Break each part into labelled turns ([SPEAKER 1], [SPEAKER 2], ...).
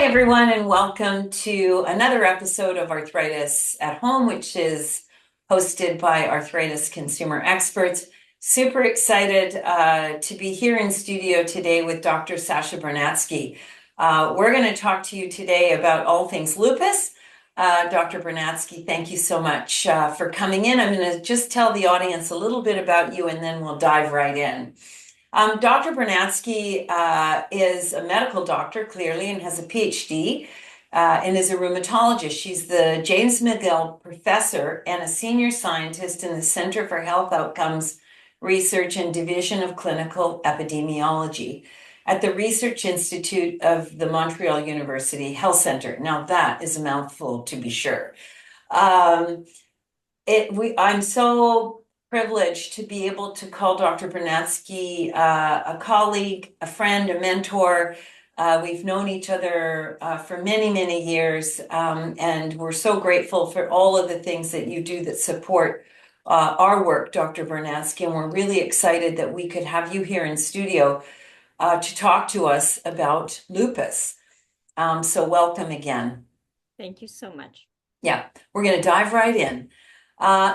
[SPEAKER 1] Hi, everyone, and welcome to another episode of Arthritis at Home, which is hosted by arthritis consumer experts. Super excited to be here in studio today with Dr. Sasha Bernatsky. We're going to talk to you today about all things lupus. Dr. Bernatsky, thank you so much for coming in. I'm going to just tell the audience a little bit about you, and then we'll dive right in. Dr. Bernatsky is a medical doctor, clearly, and has a PhD and is a rheumatologist. She's the James McGill Professor and a senior scientist in the Center for Health Outcomes Research and Division of Clinical Epidemiology at the Research Institute of the Montreal University Health Centre. Now, that is a mouthful, to be sure. I'm so privileged to be able to call Dr. Bernatsky a colleague, a friend, a mentor. We've known each other for many, many years, and we're so grateful for all of the things that you do that support our work, Dr. Bernatsky, and we're really excited that we could have you here in studio to talk to us about lupus. So welcome again.
[SPEAKER 2] Thank you so much.
[SPEAKER 1] Yeah, we're going to dive right in.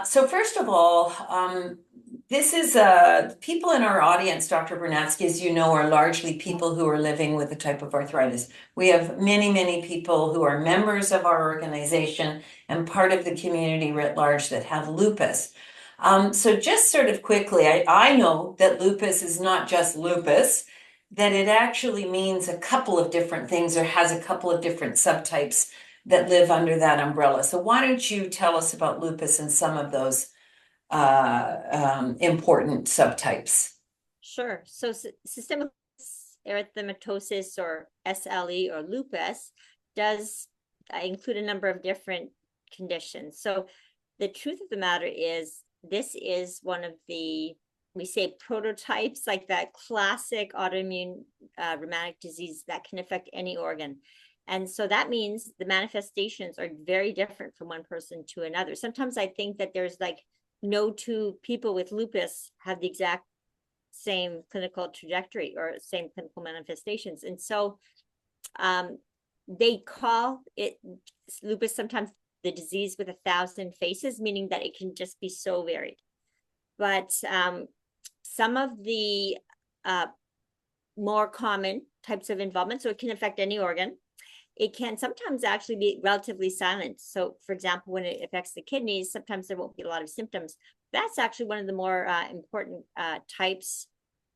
[SPEAKER 1] So first of all, this is people in our audience, Dr. Bernatsky, as you know, are largely people who are living with a type of arthritis. We have many, many people who are members of our organization and part of the community writ large that have lupus. So just sort of quickly, I know that lupus is not just lupus, that it actually means a couple of different things or has a couple of different subtypes that live under that umbrella. So why don't you tell us about lupus and some of those important subtypes?
[SPEAKER 2] Sure. So systemic erythematosus, or SLE, or lupus, does include a number of different conditions. So the truth of the matter is, this is one of the, we say, prototypes, like that classic autoimmune rheumatic disease that can affect any organ. And so that means the manifestations are very different from one person to another. Sometimes I think that there's like no two people with lupus have the exact same clinical trajectory or same clinical manifestations. And so they call it lupus sometimes the disease with 1,000 faces, meaning that it can just be so varied. But some of the more common types of involvement, so it can affect any organ. It can sometimes actually be relatively silent. So, for example, when it affects the kidneys, sometimes there won't be a lot of symptoms. That's actually one of the more important types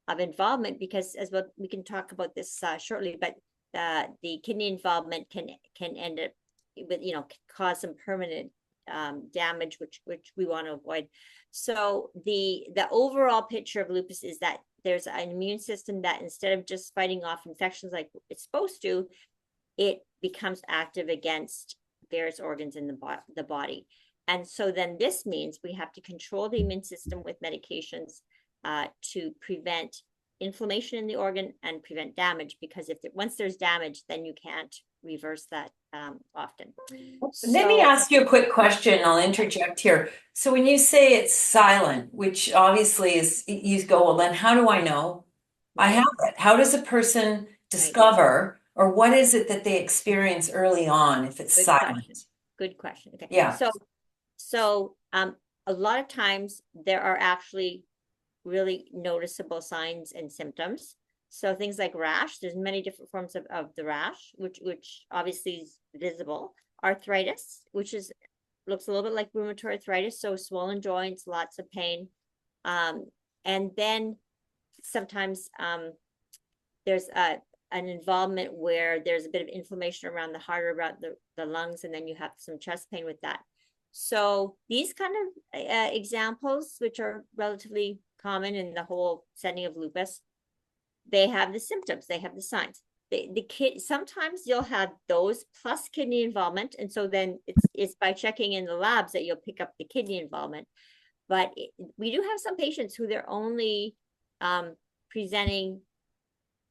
[SPEAKER 2] of involvement, because, as well, we can talk about this shortly, but the kidney involvement can end up with, cause some permanent damage, which we want to avoid. So the overall picture of lupus is that there's an immune system that, instead of just fighting off infections like it's supposed to, it becomes active against various organs in the body. And so then this means we have to control the immune system with medications to prevent inflammation in the organ and prevent damage, because once there's damage, then you can't reverse that often.
[SPEAKER 1] Let me ask you a quick question. I'll interject here. So when you say it's silent, which obviously is, you go, well, then how do I know I have it? How does a person discover, or what is it that they experience early on if it's silent?
[SPEAKER 2] Good question. Okay.
[SPEAKER 1] Yeah.
[SPEAKER 2] So a lot of times there are actually really noticeable signs and symptoms. So things like rash, there's many different forms of the rash, which obviously is visible. Arthritis, which looks a little bit like rheumatoid arthritis, so swollen joints, lots of pain. And then sometimes there's an involvement where there's a bit of inflammation around the heart or around the lungs, and then you have some chest pain with that. So these kind of examples, which are relatively common in the whole setting of lupus, they have the symptoms, they have the signs. Sometimes you'll have those plus kidney involvement, and so then it's by checking in the labs that you'll pick up the kidney involvement. But we do have some patients who their only presenting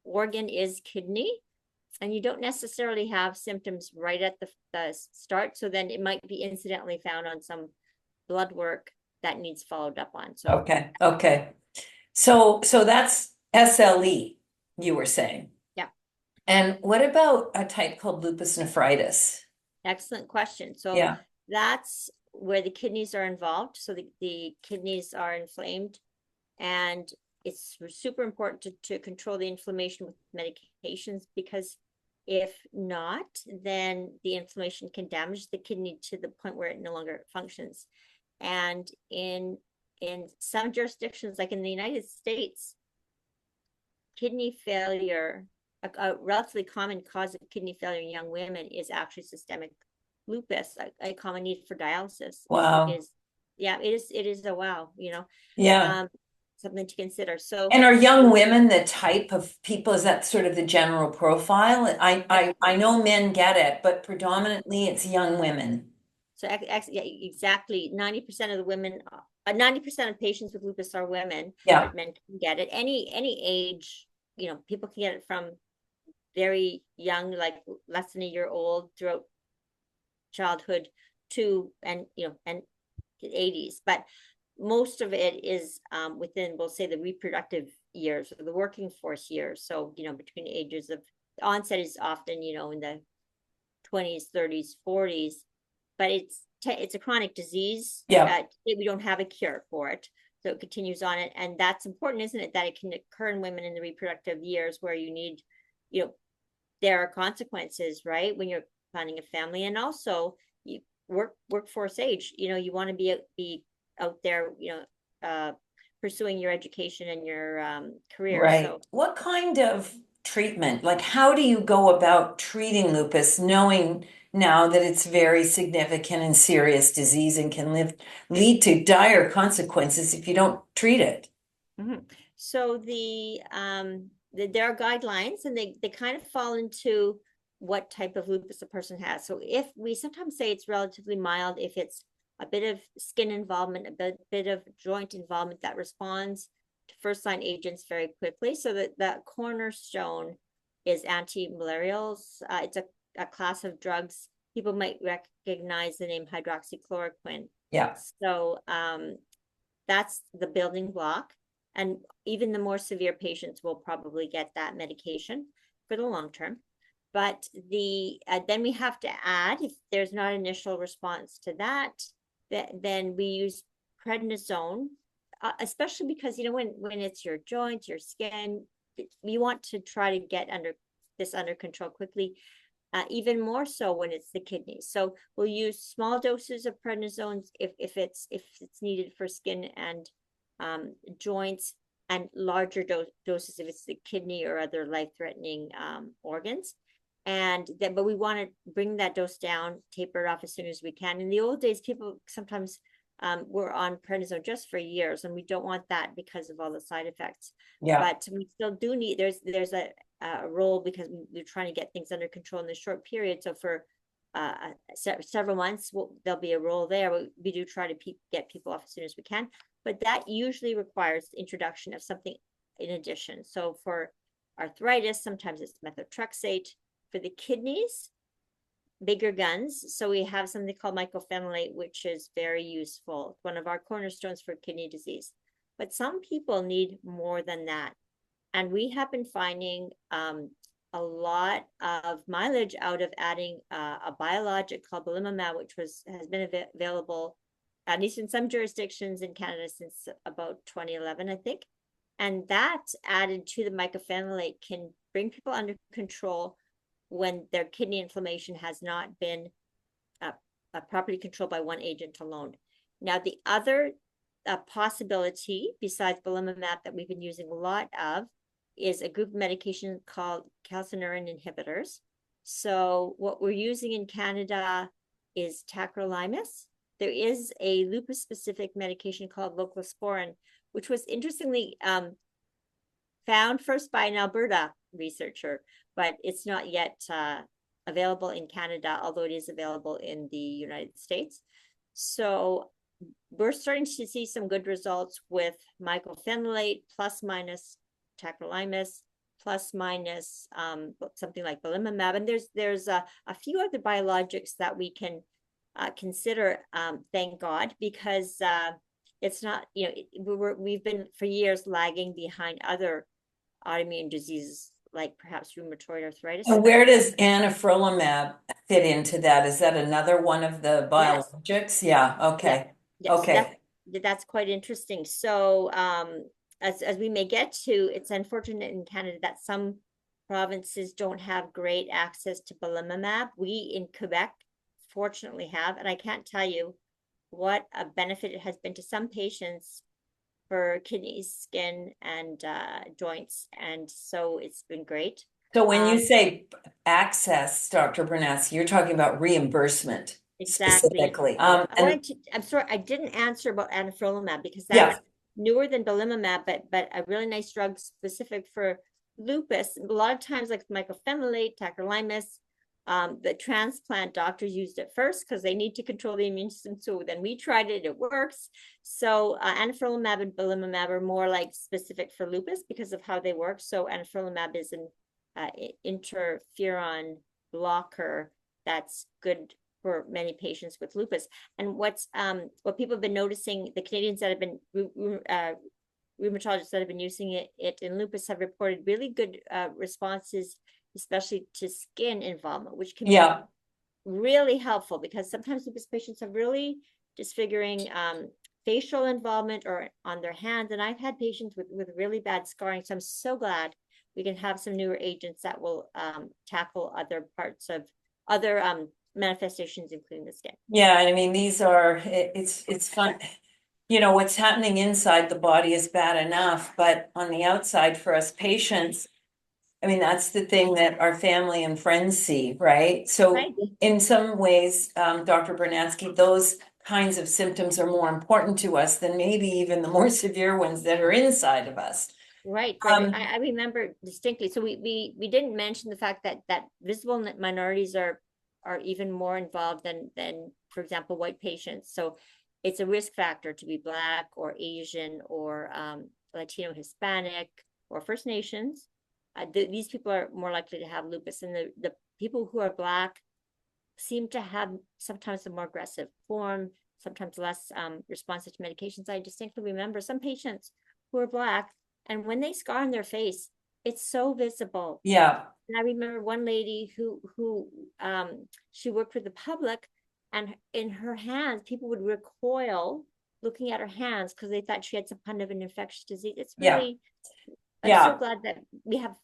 [SPEAKER 2] organ is kidney, and you don't necessarily have symptoms right at the start, so then it might be incidentally found on some blood work that needs followed up on. So
[SPEAKER 1] okay. So that's SLE, you were saying.
[SPEAKER 2] Yeah.
[SPEAKER 1] And what about a type called lupus nephritis?
[SPEAKER 2] Excellent question. So
[SPEAKER 1] Yeah.
[SPEAKER 2] that's where the kidneys are involved. So the kidneys are inflamed, and it's super important to control the inflammation with medications, because if not, then the inflammation can damage the kidney to the point where it no longer functions. And in some jurisdictions, like in the United States, kidney failure, a relatively common cause of kidney failure in young women is actually systemic lupus. A common need for dialysis
[SPEAKER 1] Wow.
[SPEAKER 2] is yeah, it is a wow,
[SPEAKER 1] Yeah.
[SPEAKER 2] um, something to consider. So
[SPEAKER 1] And are young women the type of people, is that sort of the general profile? I
[SPEAKER 2] excellent.
[SPEAKER 1] know men get it, but predominantly it's young women.
[SPEAKER 2] So yeah, exactly 90% of the women, 90% of patients with lupus are women,
[SPEAKER 1] Yeah.
[SPEAKER 2] but men can get it any age. People can get it from very young, like less than a year old, throughout childhood to and 80s, but most of it is within, we'll say, the reproductive years or the working force years. So between ages of the onset is often in the 20s, 30s, 40s, but it's a chronic disease.
[SPEAKER 1] Yeah.
[SPEAKER 2] We don't have a cure for it, so it continues on it, and that's important, isn't it? That it can occur in women in the reproductive years where you need, you know, there are consequences, right, when you're planning a family, and also you workforce age. You want to be out there, pursuing your education and your career.
[SPEAKER 1] Right.
[SPEAKER 2] So
[SPEAKER 1] What kind of treatment, like how do you go about treating lupus, knowing now that it's very significant and serious disease and can lead to dire consequences if you don't treat it?
[SPEAKER 2] mhm. So there are guidelines, and they kind of fall into what type of lupus a person has. So if we sometimes say it's relatively mild, if it's a bit of skin involvement, a bit of joint involvement that responds to first line agents very quickly. So that cornerstone is anti-malarials. It's a class of drugs. People might recognize the name hydroxychloroquine.
[SPEAKER 1] Yeah.
[SPEAKER 2] So that's the building block. And even the more severe patients will probably get that medication for the long term. But then we have to add, if there's not initial response to that, then we use prednisone, especially because when it's your joints, your skin, you want to try to get under control quickly. Even more so when it's the kidneys. So we'll use small doses of prednisone if it's needed for skin and joints, and larger doses if it's the kidney or other life-threatening organs. But we want to bring that dose down, taper it off as soon as we can. In the old days, people sometimes were on prednisone just for years, and we don't want that because of all the side effects.
[SPEAKER 1] Yeah.
[SPEAKER 2] But we still do need, there's a role, because we're trying to get things under control in this short period. So for several months, there'll be a role there. We do try to get people off as soon as we can, but that usually requires introduction of something in addition. So for arthritis, sometimes it's methotrexate. For the kidneys, bigger guns. So we have something called mycophenolate, which is very useful. One of our cornerstones for kidney disease. But some people need more than that. And we have been finding a lot of mileage out of adding a biologic called belimumab, which has been available, at least in some jurisdictions in Canada, since about 2011, I think. And that added to the mycophenolate can bring people under control when their kidney inflammation has not been properly controlled by one agent alone. Now, the other possibility besides belimumab that we've been using a lot of is a group of medication called calcineurin inhibitors. So what we're using in Canada is tacrolimus. There is a lupus-specific medication called voclosporin, which was interestingly found first by an Alberta researcher, but it's not yet available in Canada, although it is available in the United States. So we're starting to see some good results with mycophenolate plus minus tacrolimus plus minus something like belimumab, and there's a few other biologics that we can consider, thank God, because it's not, we've been for years lagging behind other autoimmune diseases like perhaps rheumatoid arthritis.
[SPEAKER 1] And where does anifrolumab fit into that? Is that another one of the
[SPEAKER 2] Yes.
[SPEAKER 1] biologics? Yeah,
[SPEAKER 2] Yeah.
[SPEAKER 1] okay.
[SPEAKER 2] Yes,
[SPEAKER 1] Okay.
[SPEAKER 2] that's quite interesting. So, as we may get to, it's unfortunate in Canada that some provinces don't have great access to belimumab. We in Quebec fortunately have, and I can't tell you what a benefit it has been to some patients for kidneys, skin, and joints. And so it's been great.
[SPEAKER 1] So when you
[SPEAKER 2] Um,
[SPEAKER 1] say access, Dr. Bernatsky, you're talking about reimbursement
[SPEAKER 2] Exactly.
[SPEAKER 1] specifically. And
[SPEAKER 2] I'm sorry, I didn't answer about anifrolumab because
[SPEAKER 1] yeah,
[SPEAKER 2] that's newer than belimumab, but a really nice drug specific for lupus. A lot of times, like mycophenolate, tacrolimus, the transplant doctors used it first because they need to control the immune system. So then we tried it, it works. So anifrolumab and belimumab are more like specific for lupus because of how they work. So anifrolumab is an interferon blocker that's good for many patients with lupus. And what people have been noticing, the Canadians that have been rheumatologists that have been using it in lupus have reported really good responses, especially to skin involvement, which can be
[SPEAKER 1] yeah,
[SPEAKER 2] really helpful because sometimes lupus patients have really disfiguring facial involvement or on their hands. And I've had patients with really bad scarring. So I'm so glad we can have some newer agents that will tackle other parts of other manifestations, including the skin.
[SPEAKER 1] yeah. I mean, it's fun. You know, what's happening inside the body is bad enough, but on the outside for us patients, I mean, that's the thing that our family and friends see, right? So
[SPEAKER 2] Right.
[SPEAKER 1] in some ways, Dr. Bernatsky, those kinds of symptoms are more important to us than maybe even the more severe ones that are inside of us.
[SPEAKER 2] Right. I remember distinctly. So we didn't mention the fact that visible minorities are even more involved than for example white patients. So it's a risk factor to be Black or Asian or Latino, Hispanic, or First Nations. These people are more likely to have lupus, and the people who are Black seem to have sometimes a more aggressive form, sometimes less responsive to medications. I distinctly remember some patients who are Black, and when they scar on their face, it's so visible.
[SPEAKER 1] Yeah,
[SPEAKER 2] And I remember one lady who she worked with the public, and in her hands, people would recoil looking at her hands because they thought she had some kind of an infectious disease. It's
[SPEAKER 1] yeah,
[SPEAKER 2] really, I'm so
[SPEAKER 1] yeah.
[SPEAKER 2] glad that we have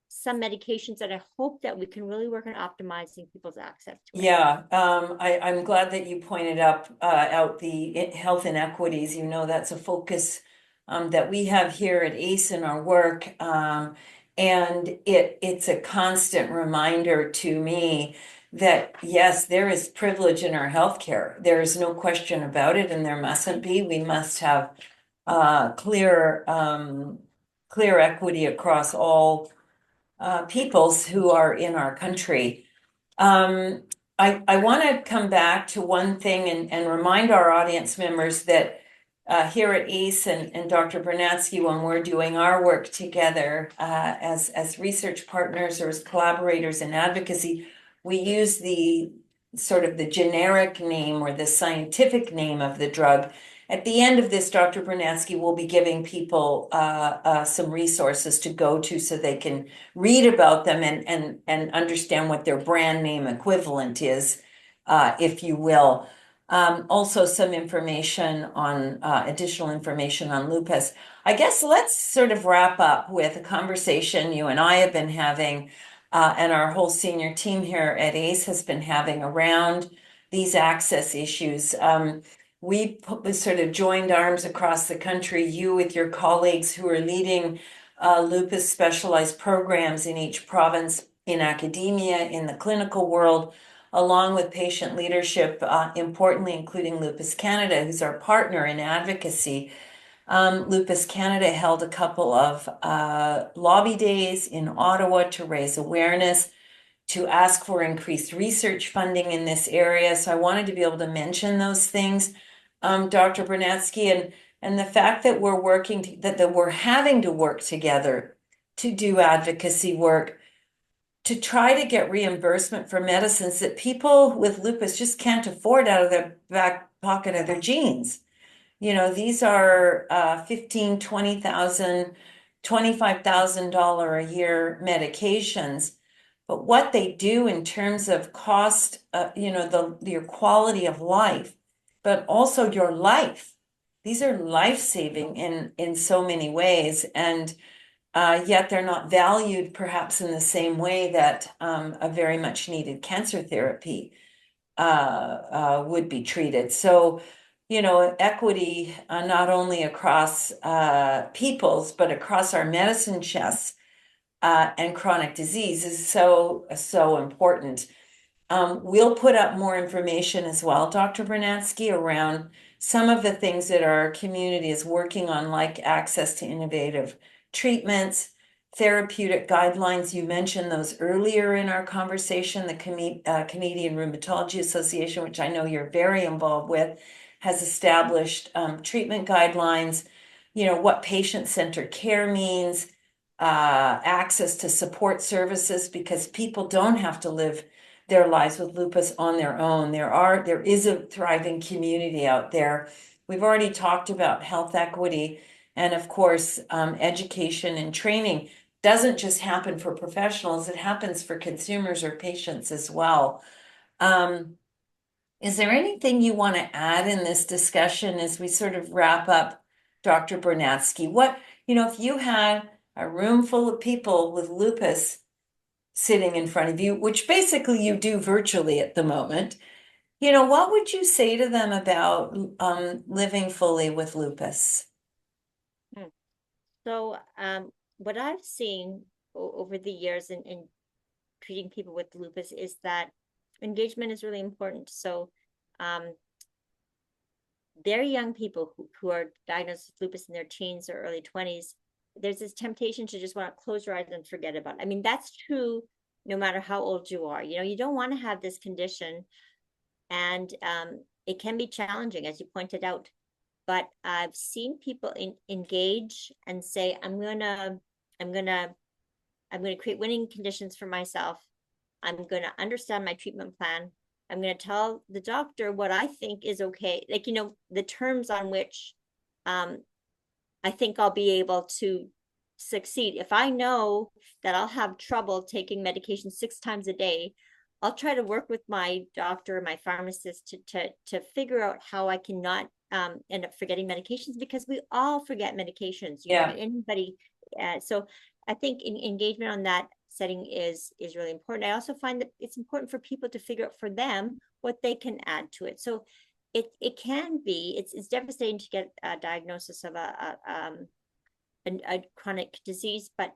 [SPEAKER 2] some medications that I hope that we can really work on optimizing people's access to it.
[SPEAKER 1] Yeah, I'm glad that you pointed out the health inequities. You know, that's a focus that we have here at ACE in our work. And it's a constant reminder to me that yes, there is privilege in our healthcare. There is no question about it, and there mustn't be. We must have clear equity across all peoples who are in our country. Um, I want to come back to one thing and remind our audience members that here at ACE and Dr. Bernatsky, when we're doing our work together as research partners or as collaborators in advocacy, we use the sort of the generic name or the scientific name of the drug. At the end of this, Dr. Bernatsky will be giving people some resources to go to so they can read about them and understand what their brand name equivalent is, if you will. Also some information on additional information on lupus. I guess let's sort of wrap up with a conversation you and I have been having, and our whole senior team here at ACE has been having around these access issues. We sort of joined arms across the country, you with your colleagues who are leading lupus specialized programs in each province, in academia, in the clinical world, along with patient leadership, importantly, including Lupus Canada, who's our partner in advocacy. Lupus Canada held a couple of lobby days in Ottawa to raise awareness, to ask for increased research funding in this area. So I wanted to be able to mention those things, Dr. Bernatsky, and the fact that we're working, that we're having to work together to do advocacy work to try to get reimbursement for medicines that people with lupus just can't afford out of their back pocket of their jeans. You know, these are 15, 20,000 $25,000 a year medications, but what they do in terms of cost, your quality of life, but also your life. These are life-saving in so many ways, and yet they're not valued perhaps in the same way that a very much needed cancer therapy would be treated. So, equity not only across peoples, but across our medicine chests and chronic disease is so important. We'll put up more information as well, Dr. Bernatsky, around some of the things that our community is working on, like access to innovative treatments, therapeutic guidelines. You mentioned those earlier in our conversation. The Canadian Rheumatology Association, which I know you're very involved with, has established treatment guidelines, what patient-centered care means, access to support services, because people don't have to live their lives with lupus on their own. There is a thriving community out there. We've already talked about health equity, and of course, education and training doesn't just happen for professionals, it happens for consumers or patients as well. Is there anything you want to add in this discussion as we sort of wrap up, Dr. Bernatsky? If you had a room full of people with lupus sitting in front of you, which basically you do virtually at the moment, what would you say to them about living fully with lupus?
[SPEAKER 2] So what I've seen over the years in treating people with lupus is that engagement is really important. So very young people who are diagnosed with lupus in their teens or early 20s, there's this temptation to just want to close your eyes and forget about it. I mean, that's true no matter how old you are. You don't want to have this condition, and it can be challenging, as you pointed out. But I've seen people engage and say, I'm gonna create winning conditions for myself. I'm gonna understand my treatment plan. I'm going to tell the doctor what I think is okay, like, the terms on which I think I'll be able to succeed. If I know that I'll have trouble taking medication 6 times a day, I'll try to work with my doctor, my pharmacist to figure out how I cannot end up forgetting medications, because we all forget medications. Anybody. So I think engagement on that setting is really important. I also find that it's important for people to figure out for them what they can add to it. So it can be, it's devastating to get a diagnosis of a chronic disease, but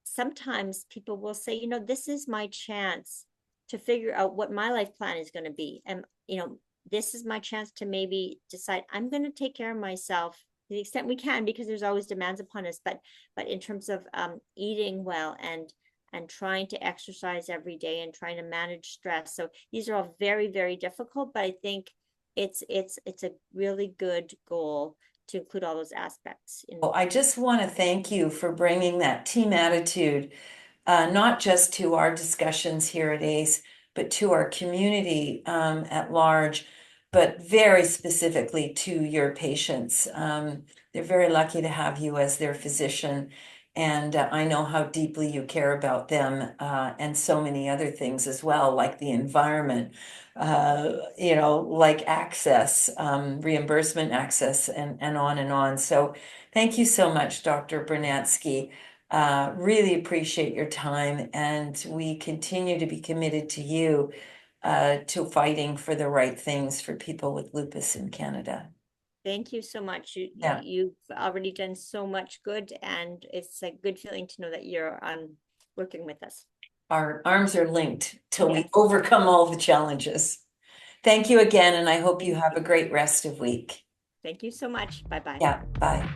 [SPEAKER 2] sometimes people will say, this is my chance to figure out what my life plan is going to be. And, this is my chance to maybe decide I'm going to take care of myself to the extent we can, because there's always demands upon us. But in terms of eating well and trying to exercise every day and trying to manage stress. So these are all very, very difficult, but I think it's a really good goal to include all those aspects.
[SPEAKER 1] Well, I just want to thank you for bringing that team attitude, not just to our discussions here at ACE, but to our community at large, but very specifically to your patients. They're very lucky to have you as their physician. And I know how deeply you care about them and so many other things as well, like the environment, like access, reimbursement access, and on and on. So thank you so much, Dr. Bernatsky. Really appreciate your time, and we continue to be committed to you to fighting for the right things for people with lupus in Canada.
[SPEAKER 2] Thank you so much. You've already done so much good, and it's a good feeling to know that you're working with us.
[SPEAKER 1] Our arms are linked till we overcome all the challenges. Thank you again, and I hope you have a great rest of week.
[SPEAKER 2] Thank you so much. Bye-bye.
[SPEAKER 1] Yeah, bye.